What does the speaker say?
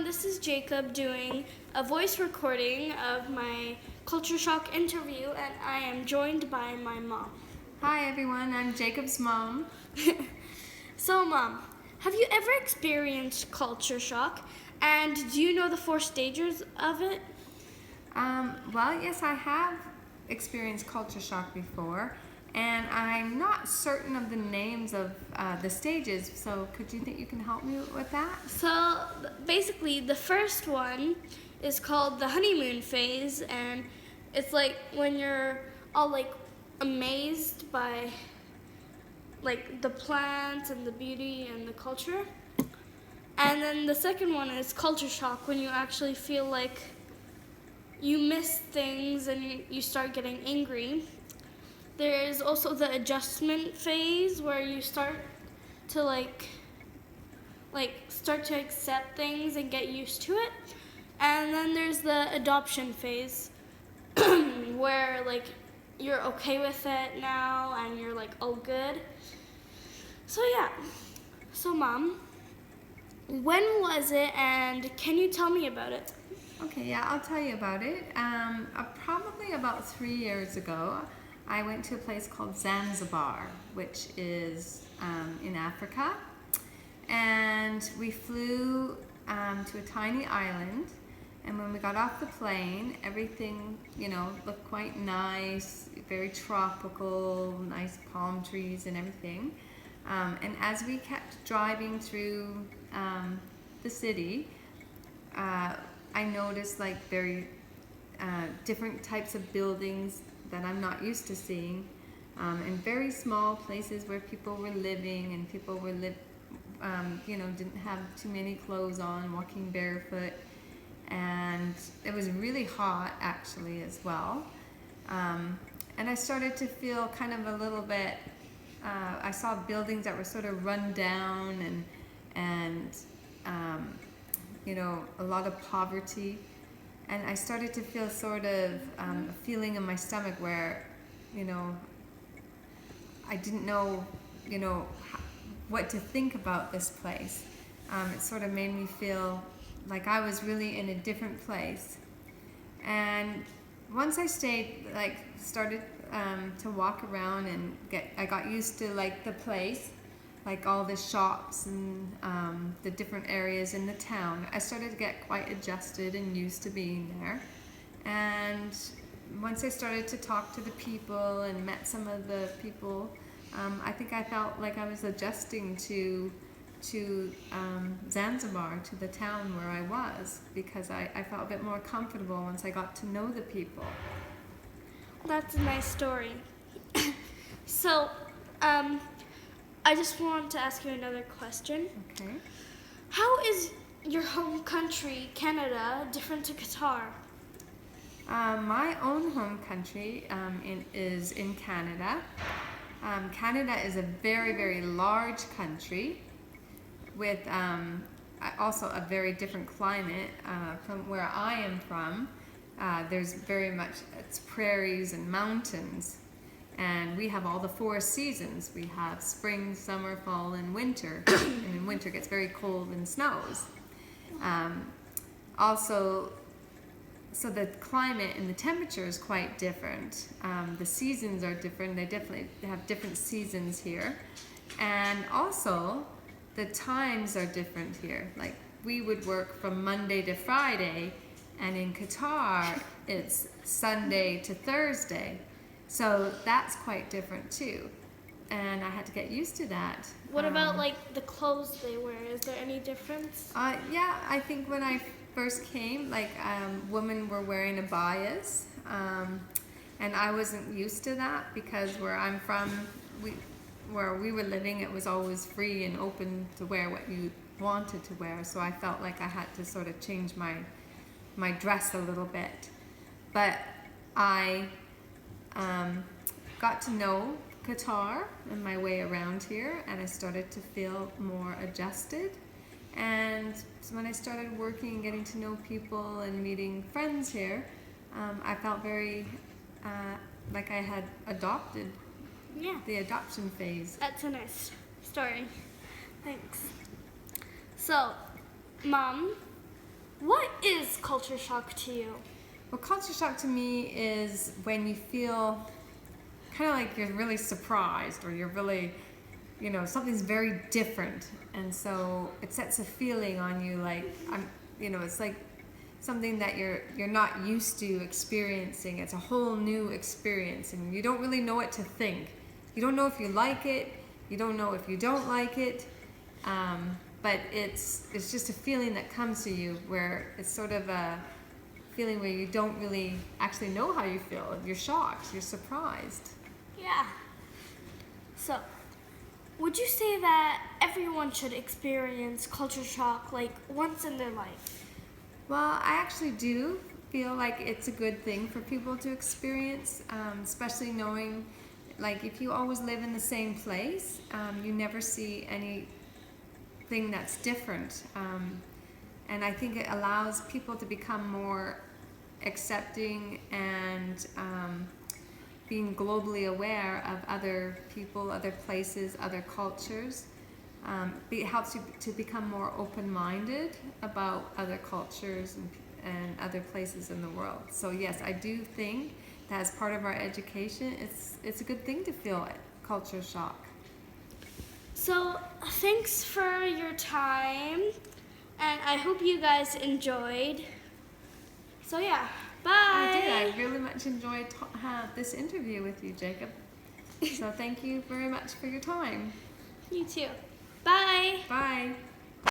this is Jacob doing a voice recording of my Culture Shock interview, and I am joined by my mom. Hi everyone, I'm Jacob's mom. So, Mom, have you ever experienced culture shock, and do you know the 4 stages of it? Well, yes, I have experienced culture shock before, and I'm not certain of the names of the stages, so could you think you can help me with that? So, basically, the first one is called the honeymoon phase, and it's like when you're all like amazed by like the plants and the beauty and the culture. And then the second one is culture shock, when you actually feel like you miss things and you start getting angry. There is also the adjustment phase where you start to like start to accept things and get used to it. And then there's the adoption phase where like you're okay with it now and you're like all good. So yeah. So Mom, when was it and can you tell me about it? Okay, yeah, I'll tell you about it. Probably about 3 years ago, I went to a place called Zanzibar, which is in Africa. And we flew to a tiny island, and when we got off the plane, everything, looked quite nice, very tropical, nice palm trees and everything. And as we kept driving through the city, I noticed like very different types of buildings that I'm not used to seeing, and very small places where people were living, and people were didn't have too many clothes on, walking barefoot, and it was really hot actually as well. And I started to feel kind of a little bit. I saw buildings that were sort of run down, and a lot of poverty, and I started to feel sort of a feeling in my stomach where, I didn't know, what to think about this place. It sort of made me feel like I was really in a different place. And once I started to walk around and I got used to like the place, like all the shops and the different areas in the town. I started to get quite adjusted and used to being there. And once I started to talk to the people and met some of the people, I think I felt like I was adjusting to Zanzibar, to the town where I was, because I felt a bit more comfortable once I got to know the people. That's a nice story. So, I just want to ask you another question. Okay. How is your home country, Canada, different to Qatar? My own home country is in Canada. Canada is a very, very large country with also a very different climate from where I am from. There's very much, it's prairies and mountains, and we have all the 4 seasons. We have spring, summer, fall, and winter. And in winter it gets very cold and snows. So the climate and the temperature is quite different. The seasons are different. They definitely have different seasons here. And also, the times are different here. Like, we would work from Monday to Friday, and in Qatar, it's Sunday to Thursday. So that's quite different too. And I had to get used to that. What about like the clothes they wear? Is there any difference? Yeah, I think when I first came, women were wearing abayas, and I wasn't used to that because where I'm from, where we were living, it was always free and open to wear what you wanted to wear. So I felt like I had to sort of change my dress a little bit. But I got to know Qatar and my way around here, and I started to feel more adjusted. And so when I started working and getting to know people and meeting friends here, I felt very like I had adopted. Yeah. The adoption phase. That's a nice story. Thanks. So, Mom, What is culture shock to you? Well, culture shock to me is when you feel kind of like you're really surprised, or you're really, something's very different, and so it sets a feeling on you like it's like something that you're not used to experiencing. It's a whole new experience, and you don't really know what to think. You don't know if you like it. You don't know if you don't like it. But it's just a feeling that comes to you where it's sort of a feeling where you don't really actually know how you feel. You're shocked. You're surprised. Yeah. So, would you say that everyone should experience culture shock like once in their life? Well, I actually do feel like it's a good thing for people to experience, especially knowing, like, if you always live in the same place, you never see anything that's different. And I think it allows people to become more accepting and being globally aware of other people, other places, other cultures. It helps you to become more open-minded about other cultures and other places in the world. So yes, I do think that as part of our education, it's a good thing to feel culture shock. So, thanks for your time, and I hope you guys enjoyed. So yeah, bye. I did. I really much enjoyed this interview with you, Jacob. So thank you very much for your time. You too. Bye. Bye.